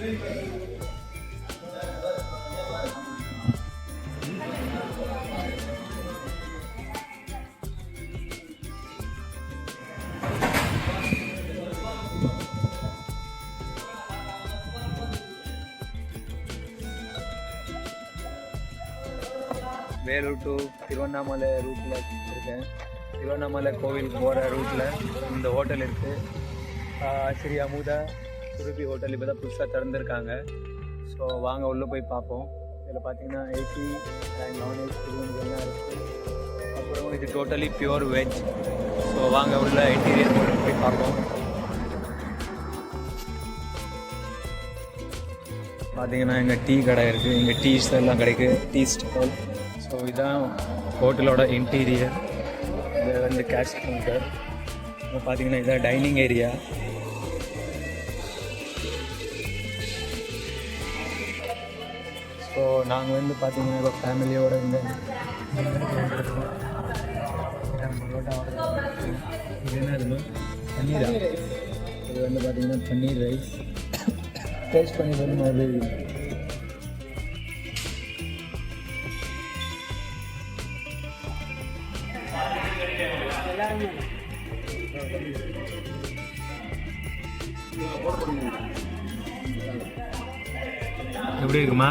Vellore to Tiruvannamalai ரூட்டில் இருக்கேன். திருவண்ணாமலை கோவில் போகிற ரூட்டில் இந்த ஹோட்டல் இருக்குது. ஸ்ரீ அமுதா சுரபி ஹோட்டல் இப்போ தான் புதுசாக திறந்துருக்காங்க. ஸோ வாங்க உள்ளே போய் பார்ப்போம். இதில் பார்த்தீங்கன்னா ஏசி அண்ட் நான்வெஜ் எல்லாம் இருக்குது. அப்புறம் இது டோட்டலி பியூர் வெஜ். ஸோ வாங்க உள்ள இன்டீரியர் போய் பார்ப்போம். பார்த்தீங்கன்னா இங்கே டீ கடை இருக்குது. இங்கே டீஸ் எல்லாம் கிடைக்குது, டீ ஸ்டால். ஸோ இதுதான் ஹோட்டலோட இன்டீரியர். இது வந்து கேஷ் கவுண்டர். இப்போ பார்த்தீங்கன்னா இதுதான் டைனிங் ஏரியா. ஸோ நாங்கள் வந்து பார்த்தீங்கன்னா இப்போ ஃபேமிலியோட இந்த இது என்னதுன்னா பன்னீரா. இது வந்து பார்த்தீங்கன்னா பன்னீர் ரைஸ். டேஸ்ட் பண்ணி வந்து மாதிரி எப்படி இருக்குமா?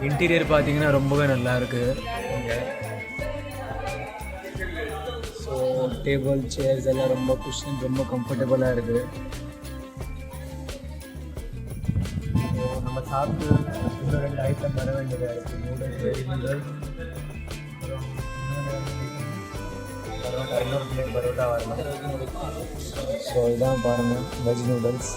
இன்டீரியர் பார்த்தீங்கன்னா ரொம்பவே நல்லா இருக்குது இங்கே. ஸோ டேபிள் சேர்ஸ் எல்லாம் ரொம்ப குஷன், ரொம்ப கம்ஃபர்டபுளாக இருக்குது. நம்ம சாப்பிட்டு இன்னும் 2 ஐட்டம் வர வேண்டியதாக இருக்குது. நூடுல்ஸ், வெஜ் நூடுல்ஸ், பரோட்டா, இன்னொரு பிளேட் பரோட்டா வரலாம். ஸோ இதான் பாருங்கள் வெஜ் நூடுல்ஸ்.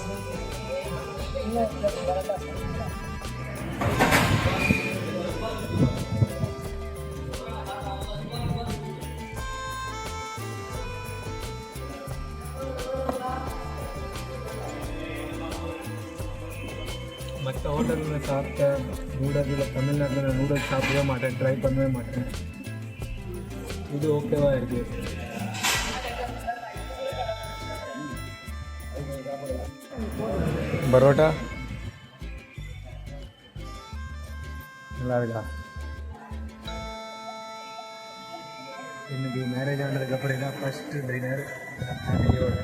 மற்ற ஹோட்டலில் சாப்பிட்ட நூடுல்ஸில் தமிழ்நாட்டில் நான் நூடுல்ஸ் சாப்பிடவே மாட்டேன், ட்ரை பண்ணவே மாட்டேன். இது ஓகேவாக இருக்குது. பரோட்டா நல்லா இருக்கா? எனக்கு மேரேஜ் ஆனதுக்கப்புறம் தான் ஃபஸ்ட்டு டின்னர் ஃபேமிலியோட.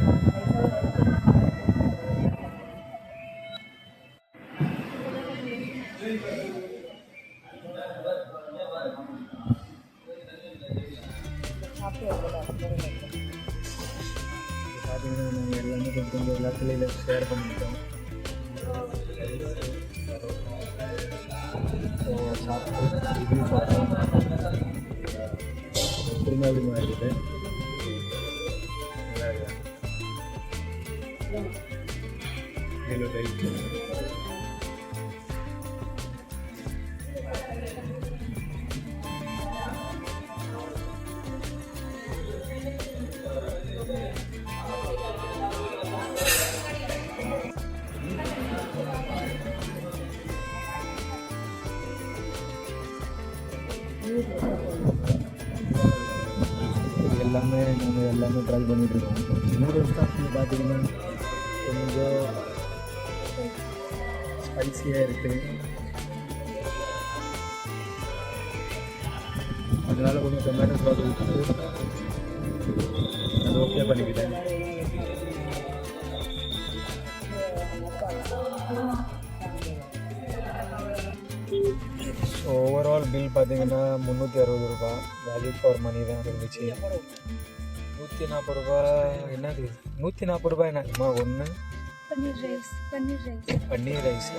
பார்த்தீங்கன்னா நாங்கள் எல்லாமே கொஞ்சம் எல்லாத்துலேயும் ஷேர் பண்ணிட்டோம். ஸோ சாப்பிட்டு ரிவ்யூ பார்த்தோம். திருநெல்வேலி மாறிட்டு நல்லா இருக்கா? எல்லாமே நாங்கள் எல்லாமே ட்ரை பண்ணிகிட்ருக்கோம். நூடுல்ஸ் தான் பார்த்தீங்கன்னா கொஞ்சம் ஸ்பைஸியாக இருக்குது. அதனால் கொஞ்சம் டொமேட்டோ சாஸ் ஊற்றி அது ஓகே பண்ணிக்கிட்டேன். ஸோ ஓவரால் பில் பார்த்தீங்கன்னா 360 ரூபா. வேல்யூ ஃபார் மணி தான் இருந்துச்சு. 140 ரூபா. என்னது 140 ரூபாய்? என்னம்மா ஒன்று? Paneer rice.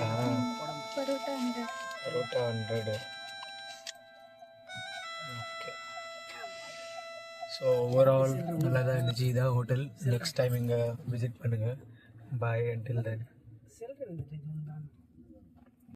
Parotta 100. Okay. So overall நல்லா தான் இருந்துச்சு. இதான் ஹோட்டல். நெக்ஸ்ட் டைம் இங்கே விசிட் பண்ணுங்கள். பாய். அன்டில் தென்.